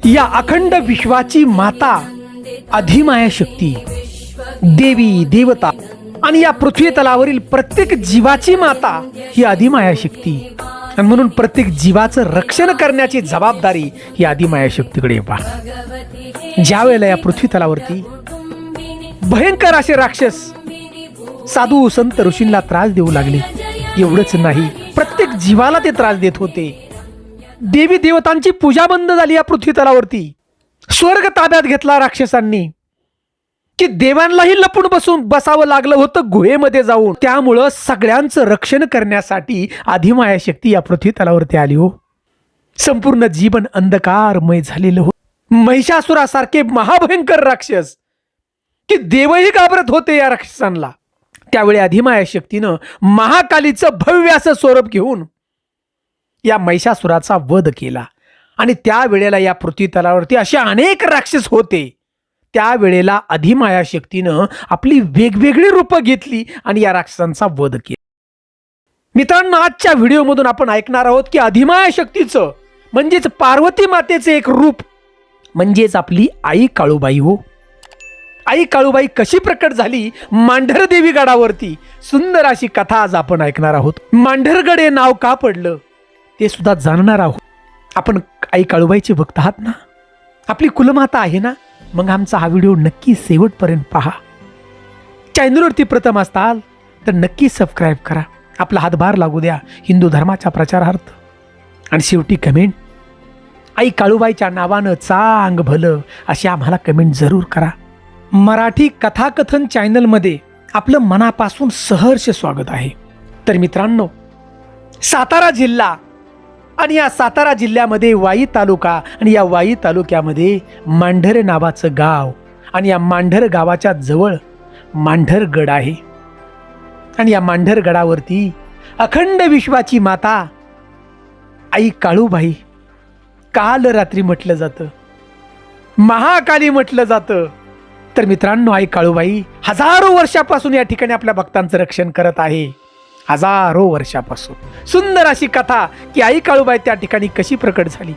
या अखंड विश्वाची माता अधिमाया शक्ती, देवी देवता आणि या पृथ्वी तलावरील प्रत्येक जीवाची माता ही अधिमाया शक्ती, आणि म्हणून प्रत्येक जीवाचं रक्षण करण्याची जबाबदारी ही अधिमाया शक्तीकडे पहा. ज्या वेळेला या पृथ्वी तलावरती भयंकर असे राक्षस साधू संत ऋषींना त्रास देऊ लागले, एवढंच नाही प्रत्येक जीवाला ते त्रास देत होते. देवी देवतांची पूजा बंद झाली या पृथ्वी तलावरती. स्वर्ग ताब्यात घेतला राक्षसांनी, की देवांनाही लपून बसावं लागलं होतं गुहेमध्ये जाऊन. त्यामुळं सगळ्यांचं रक्षण करण्यासाठी अधिमाया शक्ती या पृथ्वी तलावरती आली हो. संपूर्ण जीवन अंधकारमय झालेलं हो. महिषासुरासारखे महाभयंकर राक्षस, की देवही घाबरत होते या राक्षसांना. त्यावेळी अधिमाया शक्तीनं महाकालीचं भव्य असं स्वरूप घेऊन या महिषासुराचा वध केला. आणि त्यावेळेला या पृथ्वी तलावरती असे अनेक राक्षस होते. त्यावेळेला अधिमाया शक्तीनं आपली वेगवेगळी रूपं घेतली आणि या राक्षसांचा वध केला. मित्रांनो, आजच्या व्हिडिओमधून आपण ऐकणार आहोत की अधिमाया शक्तीचं म्हणजेच पार्वती मातेचं एक रूप म्हणजेच आपली आई काळूबाई हो. आई काळूबाई कशी प्रकट झाली मांढरदेवी गडावरती, सुंदर अशी कथा आज आपण ऐकणार आहोत. मांढरगड हे नाव का पडलं ते सुद्धा जाणणार आहोत. आपण आई काळूबाईचे भक्त आहात ना, आपली कुलमाता आहे ना, मग आमचा हा व्हिडिओ नक्की शेवटपर्यंत पहा. चॅनलवरती प्रथम असताल तर नक्की सबस्क्राईब करा, आपला हातभार लागू द्या हिंदू धर्माच्या प्रचारार्थ. आणि शेवटी कमेंट, आई काळूबाईच्या नावानं चांग भलं अशी आम्हाला कमेंट जरूर करा. मराठी कथाकथन चॅनलमध्ये आपलं मनापासून सहर्ष स्वागत आहे. तर मित्रांनो, सातारा जिल्हा आणि या सातारा जिल्ह्यामध्ये वाई तालुका आणि या वाई तालुक्यामध्ये मांढर नावाचं गाव आणि या मांढर गावाच्या जवळ मांढरगड आहे. आणि या मांढरगडावरती अखंड विश्वाची माता आई काळूबाई काल रात्री म्हटलं जातं, महाकाली म्हटलं जातं. तर मित्रांनो, आई काळूबाई हजारो वर्षापासून या ठिकाणी आपल्या भक्तांचं रक्षण करत आहे. हजारो वर्षापासून सुंदर अशी कथा की आई काळूबाई त्या ठिकाणी कशी प्रकट झाली.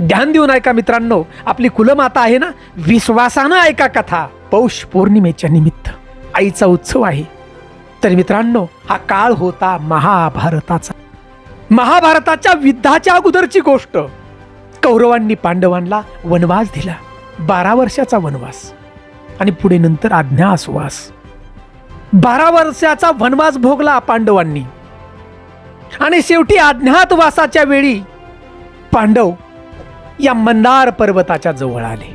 ध्यान देऊन ऐका मित्रांनो, आपली कुलमाता आहे ना, विश्वासानं ऐका कथा. पौष पौर्णिमेच्या निमित्त आईचा उत्सव आहे. तर मित्रांनो, हा काळ होता महाभारताचा. महाभारताच्या युद्धाच्या अगोदरची गोष्ट. कौरवांनी पांडवांना वनवास दिला, 12 वर्षाचा वनवास आणि पुढे नंतर अज्ञातवास. 12 वर्षाचा वनवास भोगला पांडवांनी आणि शेवटी अज्ञातवासाच्या वेळी पांडव या मंदार पर्वताच्या जवळ आले.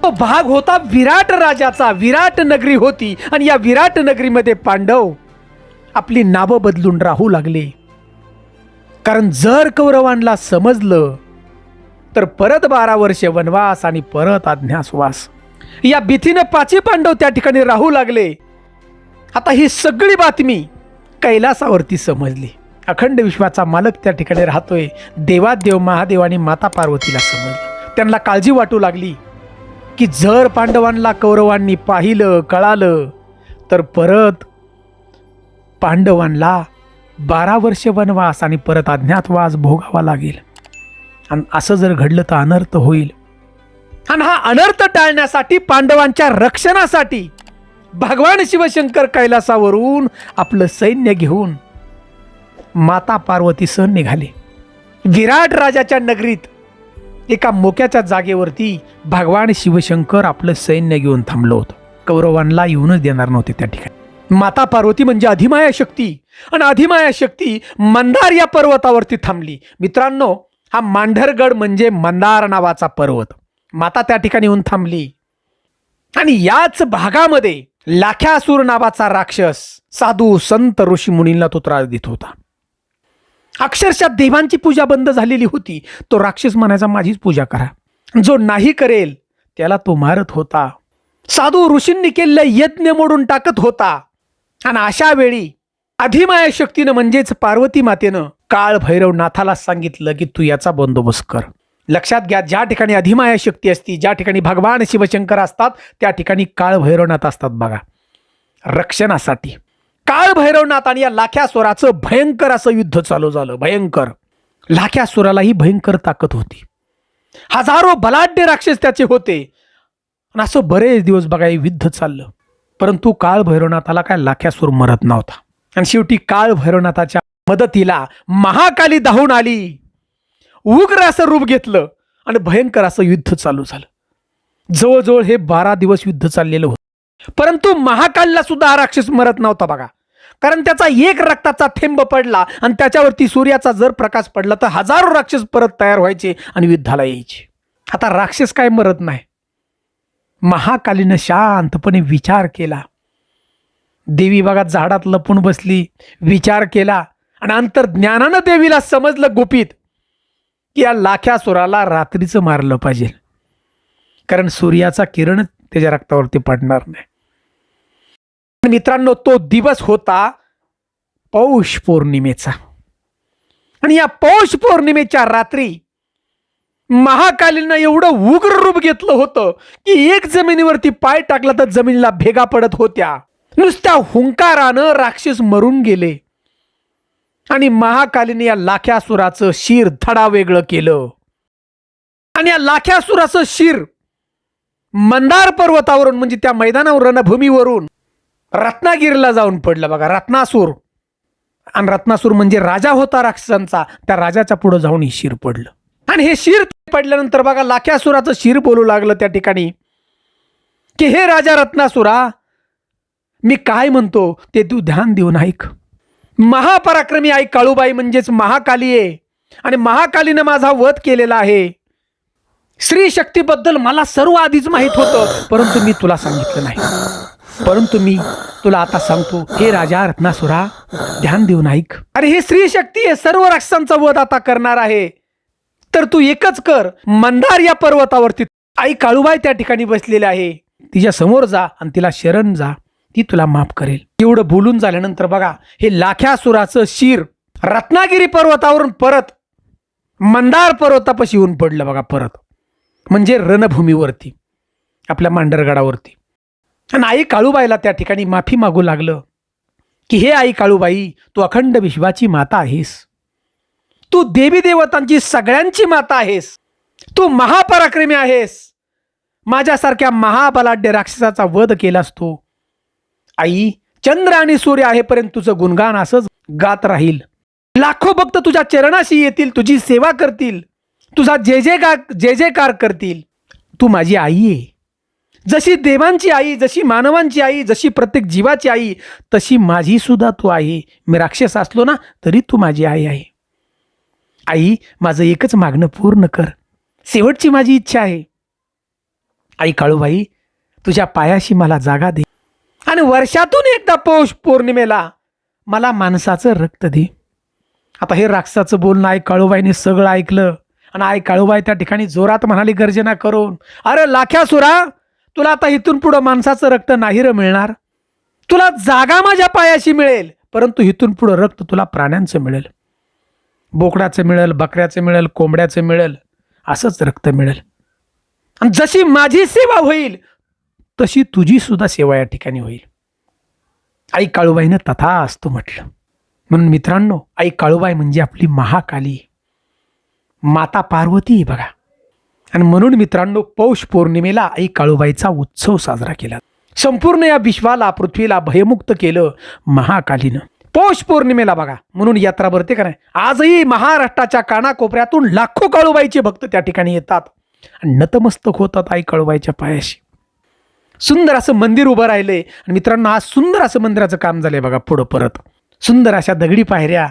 तो भाग होता विराट राजाचा, विराट नगरी होती आणि या विराट नगरीमध्ये पांडव आपली नावं बदलून राहू लागले. कारण जर कौरवांना समजलं तर परत 12 वर्षे वनवास आणि परत अज्ञातवास. या भीतीने 5 पांडव त्या ठिकाणी राहू लागले. आता ही सगळी बातमी कैलासावरती समजली. अखंड विश्वाचा मालक त्या ठिकाणी राहतोय. देवादेव महादेव आणि माता पार्वतीला समजलं. त्यांना काळजी वाटू लागली की जर पांडवांना कौरवांनी पाहिलं, कळालं तर परत पांडवांना 12 वर्ष वनवास आणि परत अज्ञातवास भोगावा लागेल. आणि असं जर घडलं तर अनर्थ होईल. आणि हा अनर्थ टाळण्यासाठी, पांडवांच्या रक्षणासाठी भगवान शिवशंकर कैलासावरून आपलं सैन्य घेऊन माता पार्वती सह निघाले. विराट राजाच्या नगरीत एका मोक्याच्या जागेवरती भगवान शिवशंकर आपलं सैन्य घेऊन थांबलं होतं. कौरवांना येऊनच देणार नव्हते त्या ठिकाणी. माता पार्वती म्हणजे अधिमाया शक्ती आणि अधिमाया शक्ती मंदार या पर्वतावरती थांबली. मित्रांनो, हा मांढरगड म्हणजे मंदार नावाचा पर्वत. माता त्या ठिकाणी येऊन थांबली आणि याच भागामध्ये लाख्यासूर नावाचा राक्षस साधू संत ऋषी मुनींना तो त्रास देत होता. अक्षरशः देवांची पूजा बंद झालेली होती. तो राक्षस म्हणायचा माझीच पूजा करा, जो नाही करेल त्याला तो मारत होता. साधू ऋषींनी केलेले यज्ञ मोडून टाकत होता. आणि अशा वेळी अधिमाया शक्तीनं म्हणजेच पार्वती मातेनं काळ भैरवनाथाला सांगितलं की तू याचा बंदोबस्त कर. लक्षात घ्या, ज्या ठिकाणी अधिमाया शक्ती असती, ज्या ठिकाणी भगवान शिवशंकर असतात, त्या ठिकाणी काळ भैरवनाथ असतात बघा रक्षणासाठी. काळ भैरवनाथ आणि या लाख्यासुराचं भयंकर असं युद्ध चालू झालं. भयंकर. लाख्यासुरालाही भयंकर ताकद होती. हजारो बलाढ्य राक्षस त्याचे होते. आणि असं बरेच दिवस बघा हे युद्ध चाललं. परंतु काळ भैरवनाथाला काय लाख्यासूर मरत नव्हता. आणि शेवटी काळ भैरवनाथाच्या मदतीला महाकाली धावून आली. उग्र असं रूप घेतलं आणि भयंकर असं युद्ध चालू झालं. जवळजवळ हे 12 दिवस युद्ध चाललेलं होतं. परंतु महाकालीला सुद्धा हा राक्षस मरत नव्हता बघा. कारण त्याचा एक रक्ताचा थेंब पडला आणि त्याच्यावरती सूर्याचा जर प्रकाश पडला तर हजारो राक्षस परत तयार व्हायचे आणि युद्धाला यायचे. आता राक्षस काय मरत नाही. महाकालीनं शांतपणे विचार केला. देवी बघा झाडात लपून बसली, विचार केला आणि अंतर्ज्ञानानं देवीला समजलं गुपित की या लाख्यासुराला रात्रीचं मारलं पाहिजे, कारण सूर्याचा किरण त्याच्या रक्तावरती पडणार नाही. मित्रांनो, तो दिवस होता पौष पौर्णिमेचा. आणि या पौष पौर्णिमेच्या रात्री महाकालीनं एवढं उग्र रूप घेतलं होतं की एक जमिनीवरती पाय टाकला तर जमिनीला भेगा पडत होत्या. नुसत्या हुंकारानं राक्षस मरून गेले. आणि महाकालीने या लाख्यासुराचं शिर धडा वेगळं केलं. आणि या लाख्यासुराचं शिर मंदार पर्वतावरून म्हणजे त्या मैदानावर रणभूमीवरून रत्नागिरीला जाऊन पडलं बघा. रत्नासूर, आणि रत्नासूर म्हणजे राजा होता राक्षसांचा, त्या राजाच्या पुढे जाऊन हे शिर पडलं. आणि हे शिर पडल्यानंतर बघा लाख्यासुराचं शिर बोलू लागलं त्या ठिकाणी की हे राजा रत्नासुरा, मी काय म्हणतो ते तू ध्यान देऊन ऐक. महापराक्रमी आई काळूबाई म्हणजेच महाकाली आहे आणि महाकालीनं माझा वध केलेला आहे. स्त्री शक्तीबद्दल मला सर्व आधीच माहित होतं, परंतु मी तुला सांगितलं नाही. परंतु मी तुला आता सांगतो, हे राजा रत्नासुरा ध्यान देऊन ऐक. अरे हे स्त्री शक्ती आहे, सर्व राक्षसांचा वध आता करणार आहे. तर तू एकच कर, मंदार या पर्वतावरती आई काळूबाई त्या ठिकाणी बसलेली आहे, तिच्या समोर जा आणि तिला शरण जा, ती तुला माफ करेल. एवढं बोलून झाल्यानंतर बघा हे लाख्यासुराचं शिर रत्नागिरी पर्वतावरून परत मंदार पर्वतापाशी येऊन पडलं बघा, परत म्हणजे रणभूमीवरती आपल्या मांडरगडावरती. आणि आई काळूबाईला त्या ठिकाणी माफी मागू लागलं की हे आई काळूबाई, तू अखंड विश्वाची माता आहेस, तू देवी देवतांची सगळ्यांची माता आहेस, तू महापराक्रमी आहेस, माझ्यासारख्या महाबलाढ्य राक्षसाचा वध केलास तू. आई, चंद्र आणि सूर्य आहेपर्यंत तुझं गुणगान असंच गात राहील. लाखो भक्त तुझ्या चरणाशी येतील, तुझी सेवा करतील, तुझा जय जयकार करतील. तू माझी आई आहे. जशी देवांची आई, जशी मानवांची आई, जशी प्रत्येक जीवाची आई, तशी माझी सुद्धा तू आहे. मी राक्षस असलो ना तरी तू माझी आई आहे. आई, माझं एकच मागणं पूर्ण कर, शेवटची माझी इच्छा आहे. आई काळूबाई, तुझ्या पायाशी मला जागा दे आणि वर्षातून एकदा पौष पौर्णिमेला मला माणसाचं रक्त दे. आता हे राक्षसाचं बोलणं आई काळूबाईने सगळं ऐकलं आणि आई काळूबाई त्या ठिकाणी जोरात म्हणाली गर्जना करून, अरे लाख्यासुरा, तुला आता इथून पुढं माणसाचं रक्त नाही रे मिळणार. तुला जागा माझ्या पायाशी मिळेल, परंतु इथून पुढं रक्त तुला प्राण्यांचं मिळेल. बोकडाचं मिळेल, बकऱ्याचं मिळेल, कोंबड्याचं मिळेल, असंच रक्त मिळेल. आणि जशी माझी सेवा होईल तशी तुझी सुद्धा सेवा या ठिकाणी होईल. आई काळूबाईनं तथास्तु म्हटलं. म्हणून मित्रांनो, आई काळूबाई म्हणजे आपली महाकाली माता पार्वती आहे बघा. आणि म्हणून मित्रांनो, पौष पौर्णिमेला आई काळूबाईचा उत्सव साजरा केला. संपूर्ण या विश्वाला, पृथ्वीला भयमुक्त केलं महाकालीनं पौष पौर्णिमेला बघा. म्हणून यात्रा भरते का नाही. आजही महाराष्ट्राच्या कानाकोपऱ्यातून लाखो काळूबाईचे भक्त त्या ठिकाणी येतात आणि नतमस्तक होतात आई काळूबाईच्या पायाशी. सुंदर असं मंदिर उभं राहिलंय. आणि मित्रांनो, आज सुंदर असं मंदिराचं काम झालंय बघा. पुढं परत सुंदर अशा दगडी पायऱ्या,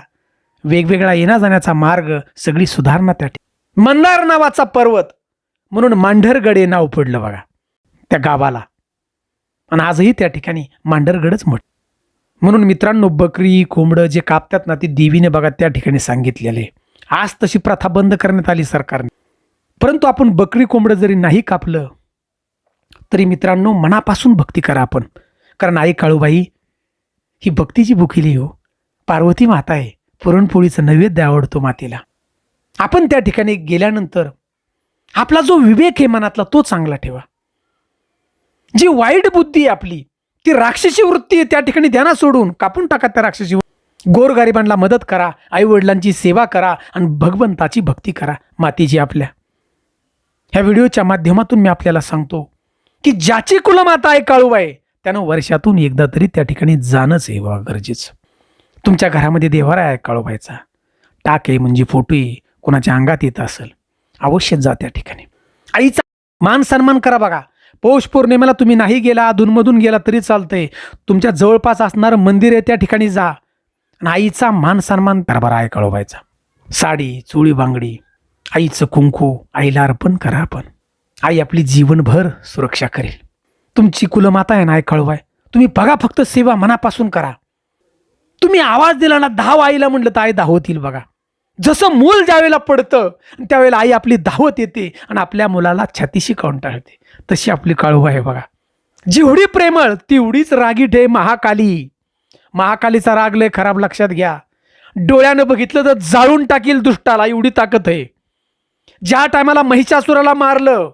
वेगवेगळा येण्या जाण्याचा मार्ग, सगळी सुधारणा त्या ठिकाणी. मंदार नावाचा पर्वत म्हणून मांढरगड हे नाव पडलं बघा त्या गावाला. आणि आजही त्या ठिकाणी मांढरगडच म्हटलं. म्हणून मित्रांनो, बकरी कोंबडं जे कापतात ना, ती देवीने बघा त्या ठिकाणी सांगितलेले. आज तशी प्रथा बंद करण्यात आली सरकारने, परंतु आपण बकरी कोंबडं जरी नाही कापलं तरी मित्रांनो मनापासून भक्ती करा आपण. कारण आई काळूबाई ही भक्तीची भुकेली हो. पार्वती माता आहे, पुरणपोळीचं नैवेद्य आवडतो मातेला. आपण त्या ठिकाणी गेल्यानंतर आपला जो विवेक आहे मनातला तो चांगला ठेवा. जी वाईट बुद्धी आहे आपली, ती राक्षसी वृत्ती आहे, त्या ठिकाणी ध्याना सोडून कापून टाका त्या राक्षसी. गोरगरिबांना मदत करा, आई वडिलांची सेवा करा आणि भगवंताची भक्ती करा मातेची आपल्या. ह्या व्हिडिओच्या माध्यमातून मी आपल्याला सांगतो की ज्याची कुलमाता आहे काळूबाई त्यानं वर्षातून एकदा तरी त्या ठिकाणी जाणंच आहे बघा गरजेचं. तुमच्या घरामध्ये देव्हारा आहे काळूबाईचा, टाक आहे म्हणजे फोटो आहे, कोणाच्या अंगात येत असेल, अवश्य जा त्या ठिकाणी. आईचा मान सन्मान करा बघा. पौष पौर्णिमेला तुम्ही नाही गेला, अधूनमधून गेला तरी चालतंय, तुमच्या जवळपास असणारं मंदिर आहे त्या ठिकाणी जा आणि आईचा मान सन्मान करा बरं आहे काळूबाईचा. साडी, चोळी, बांगडी, आईचं कुंकू आईला अर्पण करा. आपण आई आपली जीवनभर सुरक्षा करेल. तुमची कुलमाता आहे ना आई काळूबाई, तुम्ही बघा फक्त सेवा मनापासून करा. तुम्ही आवाज दिला ना 10 आईला म्हणलं तर आई धावतील बघा. जसं मूल ज्यावेळेला पडतं त्यावेळेला आई आपली धावत येते आणि आपल्या मुलाला छातीशी कंटाळते, तशी आपली काळूबाई आहे बघा. जेवढी प्रेमळ तेवढीच रागीट आहे महाकाली. महाकालीचा राग लय खराब, लक्षात घ्या. डोळ्यानं बघितलं तर जाळून टाकील दुष्टाला, एवढी ताकद आहे. ज्या टायमाला महिषासुराला मारलं,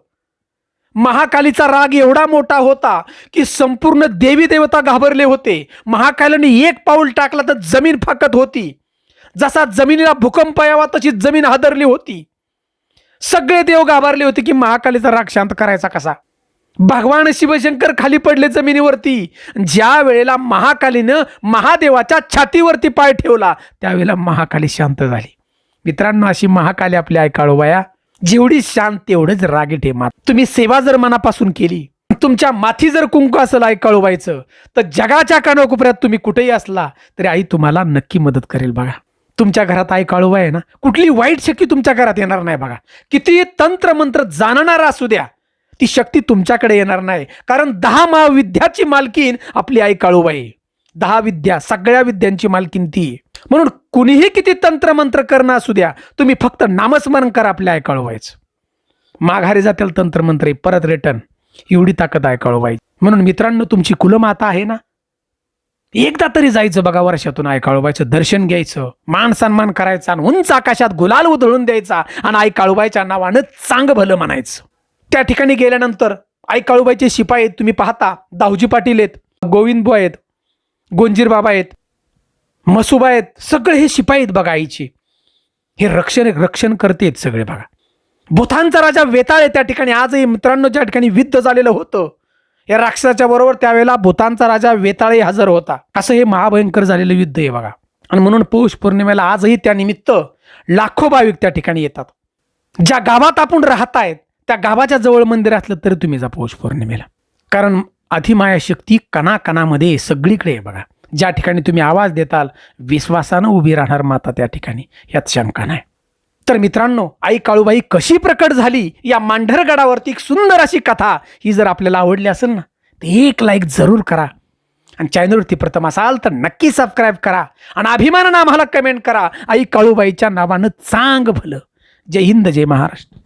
महाकालीचा राग एवढा मोठा होता की संपूर्ण देवी देवता घाबरले होते. महाकालीने एक पाऊल टाकला तर जमीन फाकत होती. जसा जमिनीला भूकंप यावा तशी जमीन हादरली होती. सगळे देव घाबरले होते की महाकालीचा राग शांत करायचा कसा. भगवान शिवशंकर खाली पडले जमिनीवरती. ज्या वेळेला महाकालीनं महादेवाच्या छातीवरती पाय ठेवला त्यावेळेला महाकाली शांत झाली. मित्रांनो, अशी महाकाली आपली आई काळूबाया जेवढी शांत तेवढंच रागीट आहे मात. तुम्ही सेवा जर मनापासून केली, तुमच्या माथी जर कुंकू असेल आई काळूबाईचं, तर जगाच्या कानाकोपऱ्यात तुम्ही कुठेही असला तरी आई तुम्हाला नक्की मदत करेल बघा. तुमच्या घरात आई काळूबाई आहे ना, कुठली वाईट शक्ती तुमच्या घरात येणार नाही बघा. किती तंत्र मंत्र जाणणारा असू द्या, ती शक्ती तुमच्याकडे येणार नाही. कारण 10 महाविद्याची मालकीन आपली आई काळूबाई. 10 विद्या, सगळ्या विद्यांची मालकीन ती. म्हणून कुणीही किती तंत्र मंत्र करणं असू द्या, तुम्ही फक्त नामस्मरण करा आपल्या आई काळूबाईचं. माघारी जातील तंत्रमंत्र परत रिटर्न, एवढी ताकद आहे काळूबाई. म्हणून मित्रांनो, तुमची कुलमाता आहे ना, एकदा तरी जायचं बघा वर्षातून आई काळूबाईचं दर्शन घ्यायचं, मान सन्मान करायचा आणि उंच आकाशात गुलाल उधळून द्यायचा आणि आई काळूबाईच्या नावानं चांग भलं म्हणायचं. त्या ठिकाणी गेल्यानंतर आई काळूबाईचे शिपाई आहेत, तुम्ही पाहता दाऊजी पाटील आहेत, गोविंदबुवा आहेत, गोंजीर बाबा आहेत, मसुबा आहेत, सगळे हे शिपाई आहेत बघा आईची. हे रक्षण करतेत सगळे बघा. भूतांचा राजा वेताळ आहे त्या ठिकाणी. आजही मित्रांनो ज्या ठिकाणी युद्ध झालेलं होतं या राक्षसाच्या बरोबर, त्यावेळेला भूतांचा राजा वेताळही हजर होता. असं हे महाभयंकर झालेलं युद्ध आहे बघा. आणि म्हणून पौष पौर्णिमेला आजही त्या निमित्त लाखो भाविक त्या ठिकाणी येतात. ज्या गावात आपण राहतायत त्या गावाच्या जवळ मंदिर असलं तरी तुम्ही जा पौष पौर्णिमेला. कारण अधिमाया शक्ती कणाकणामध्ये सगळीकडे आहे बघा. ज्या ठिकाणी तुम्ही आवाज देताल विश्वासानं उभी राहणार माता त्या ठिकाणी, यात शंका नाही. तर मित्रांनो, आई काळूबाई कशी प्रकट झाली या मांढरगडावरती एक सुंदर अशी कथा, ही जर आपल्याला आवडली असेल ना तर एक लाईक जरूर करा. आणि चॅनलवरती प्रथम असाल तर नक्की सबस्क्राईब करा आणि अभिमानानं आम्हाला कमेंट करा. आई काळूबाईच्या नावानं चांग भलं. जय हिंद, जय महाराष्ट्र.